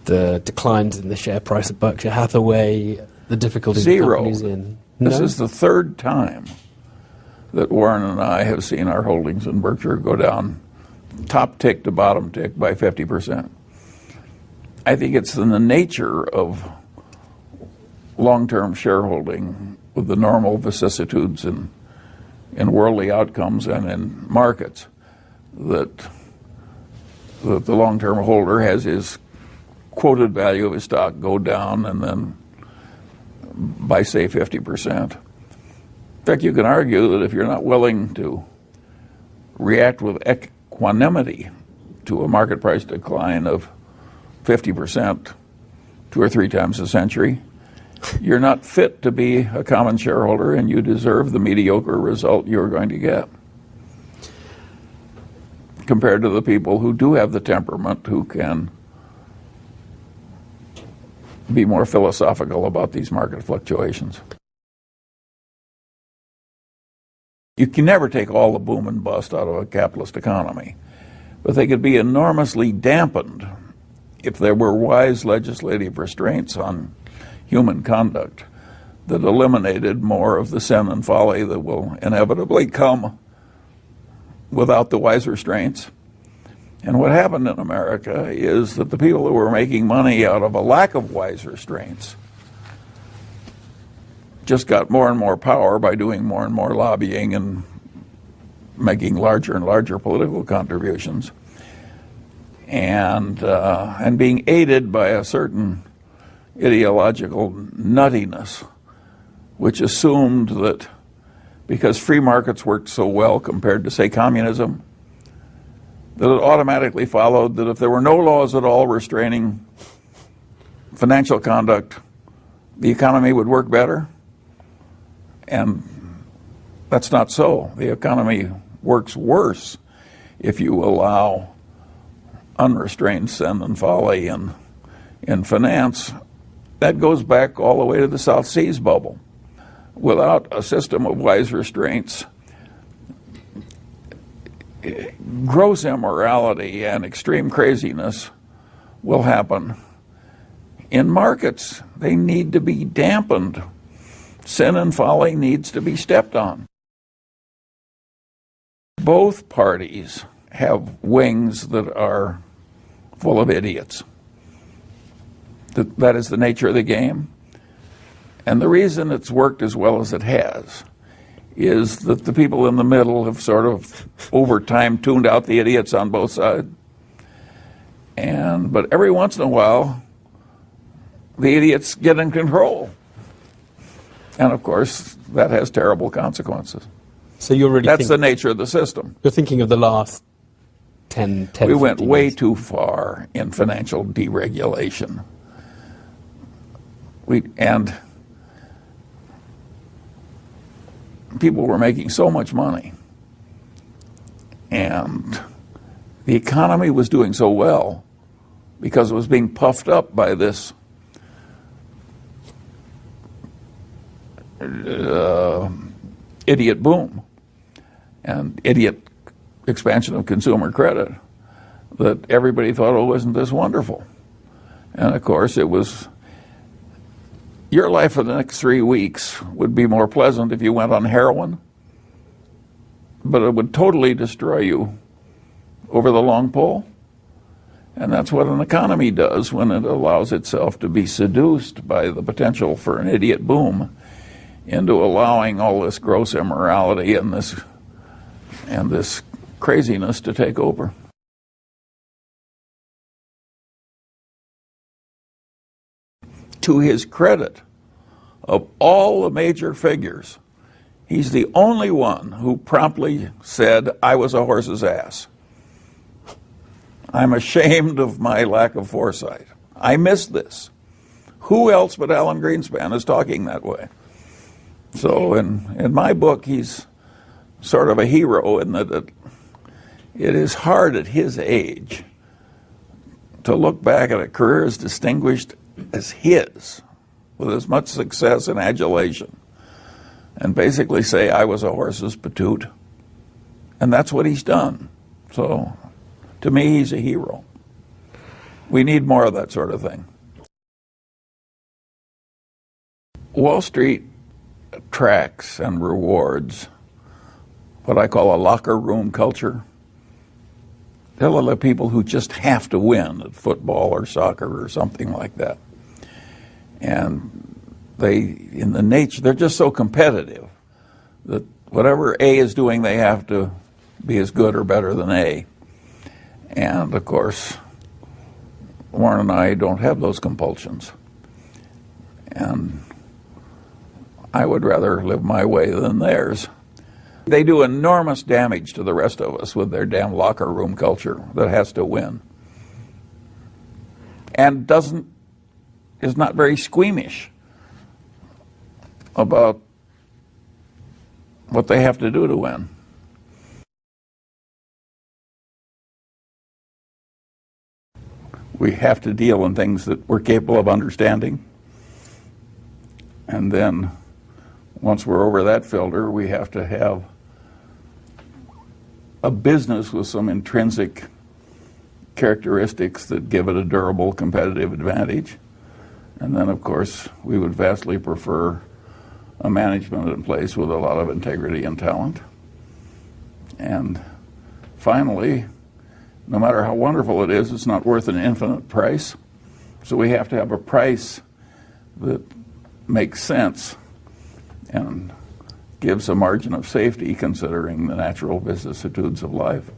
the declines in the share price of Berkshire Hathaway, the difficulties the company's in? No? This is the third time that Warren and I have seen our holdings in Berkshire go down top tick to bottom tick by 50%. I think it's in the nature of long-term shareholding with the normal vicissitudes in worldly outcomes and in markets that the long-term holder has his quoted value of his stock go down and then by, say, 50%. In fact, you can argue that if you're not willing to react with equanimity to a market price decline of 50% 2 or 3 times a century, you're not fit to be a common shareholder, and you deserve the mediocre result you're going to get, compared to the people who do have the temperament, who can be more philosophical about these market fluctuations. You can never take all the boom and bust out of a capitalist economy, but they could be enormously dampened if there were wise legislative restraints on human conduct that eliminated more of the sin and folly that will inevitably come without the wise restraints. And what happened in America is that the people who were making money out of a lack of wise restraints just got more and more power by doing more and more lobbying and making larger and larger political contributions, and being aided by a certain ideological nuttiness, which assumed that because free markets worked so well compared to, say, communism, that it automatically followed that if there were no laws at all restraining financial conduct, the economy would work better. And that's not so. The economy works worse if you allow unrestrained sin and folly in finance. That goes back all the way to the South Seas bubble. Without a system of wise restraints, gross immorality and extreme craziness will happen. In markets, they need to be dampened. Sin and folly needs to be stepped on. Both parties have wings that are full of idiots. That is the nature of the game. And the reason it's worked as well as it has is that the people in the middle have sort of over time tuned out the idiots on both sides. But every once in a while, the idiots get in control. And of course, that has terrible consequences. So you're really That's the nature of the system. You're thinking of the last 10 We went way too far in financial deregulation. And people were making so much money, and the economy was doing so well because it was being puffed up by this idiot boom and idiot expansion of consumer credit that everybody thought, oh, isn't this wonderful? And of course, it was. Your life for the next 3 weeks would be more pleasant if you went on heroin, but it would totally destroy you over the long pole. And that's what an economy does when it allows itself to be seduced by the potential for an idiot boom into allowing all this gross immorality and this craziness to take over. To his credit, of all the major figures, he's the only one who promptly said, I was a horse's ass. I'm ashamed of my lack of foresight. I missed this. Who else but Alan Greenspan is talking that way? So in my book, he's sort of a hero in that it is hard at his age to look back at a career as distinguished as his, with as much success and adulation, and basically say, I was a horse's patoot. And that's what he's done. So, to me, he's a hero. We need more of that sort of thing. Wall Street attracts and rewards what I call a locker room culture. There are a lot of people who just have to win at football or soccer or something like that. And they're just so competitive that whatever A is doing, they have to be as good or better than A. And of course, Warren and I don't have those compulsions. And I would rather live my way than theirs. They do enormous damage to the rest of us with their damn locker room culture that has to win. And is not very squeamish about what they have to do to win. We have to deal in things that we're capable of understanding. And then once we're over that filter, we have to have a business with some intrinsic characteristics that give it a durable competitive advantage. And then, of course, we would vastly prefer a management in place with a lot of integrity and talent. And finally, no matter how wonderful it is, it's not worth an infinite price. So we have to have a price that makes sense and gives a margin of safety considering the natural vicissitudes of life.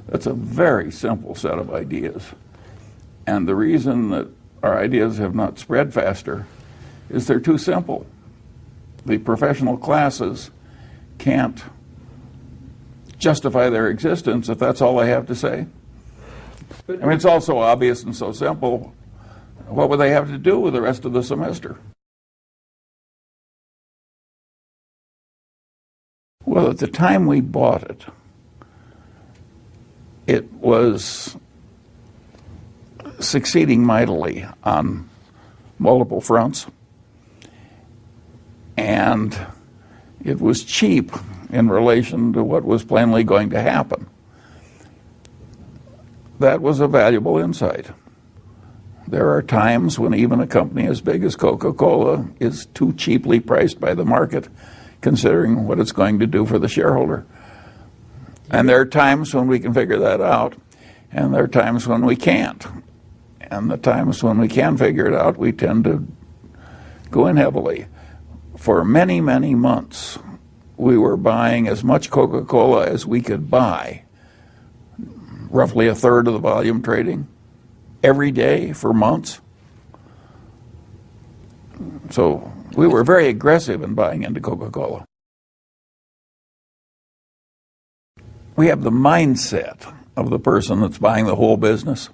That's a very simple set of ideas. And the reason that our ideas have not spread faster is they're too simple. The professional classes can't justify their existence if that's all they have to say. I mean, it's all so obvious and so simple. What would they have to do with the rest of the semester? Well, at the time we bought it, it was succeeding mightily on multiple fronts, and it was cheap in relation to what was plainly going to happen. That was a valuable insight. There are times when even a company as big as Coca-Cola is too cheaply priced by the market, considering what it's going to do for the shareholder. And there are times when we can figure that out, and there are times when we can't. And the times when we can figure it out, we tend to go in heavily. For many, many months, we were buying as much Coca-Cola as we could buy, roughly a third of the volume trading, every day for months. So we were very aggressive in buying into Coca-Cola. We have the mindset of the person that's buying the whole business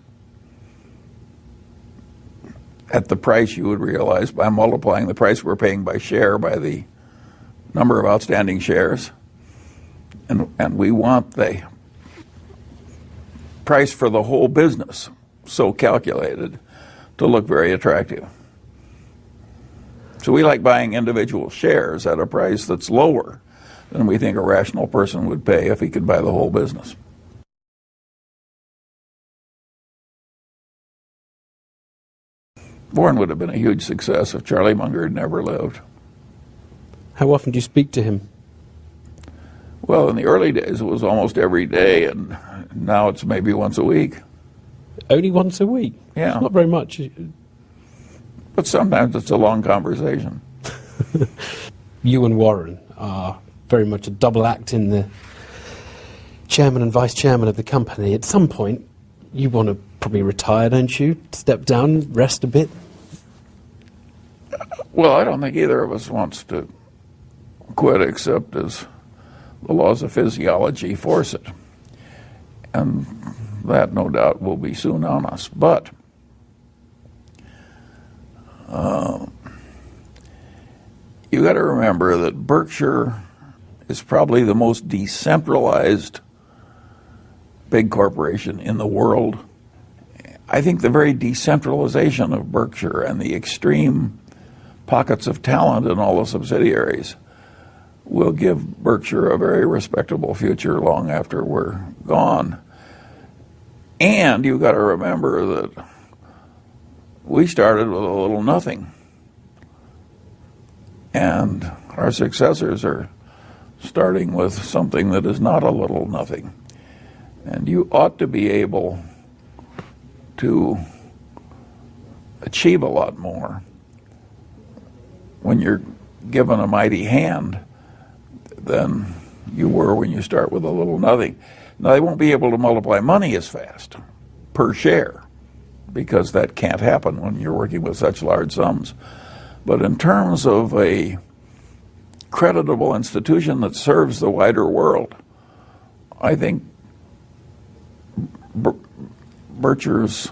at the price you would realize by multiplying the price we're paying by share by the number of outstanding shares. And we want the price for the whole business so calculated to look very attractive. So we like buying individual shares at a price that's lower than we think a rational person would pay if he could buy the whole business. Warren would have been a huge success if Charlie Munger had never lived. How often do you speak to him? Well, in the early days, it was almost every day, and now it's maybe once a week. Only once a week? Yeah. It's not very much. But sometimes it's a long conversation. You and Warren are very much a double act in the chairman and vice chairman of the company. At some point, you want to probably retire, don't you? Step down, rest a bit? Well, I don't think either of us wants to quit except as the laws of physiology force it. And that, no doubt, will be soon on us. But you got to remember that Berkshire is probably the most decentralized big corporation in the world. I think the very decentralization of Berkshire and the extreme pockets of talent in all the subsidiaries will give Berkshire a very respectable future long after we're gone. And you've got to remember that we started with a little nothing. And our successors are starting with something that is not a little nothing. And you ought to be able to achieve a lot more when you're given a mighty hand than you were when you start with a little nothing. Now, they won't be able to multiply money as fast per share, because that can't happen when you're working with such large sums. But in terms of a creditable institution that serves the wider world, I think Berkshire's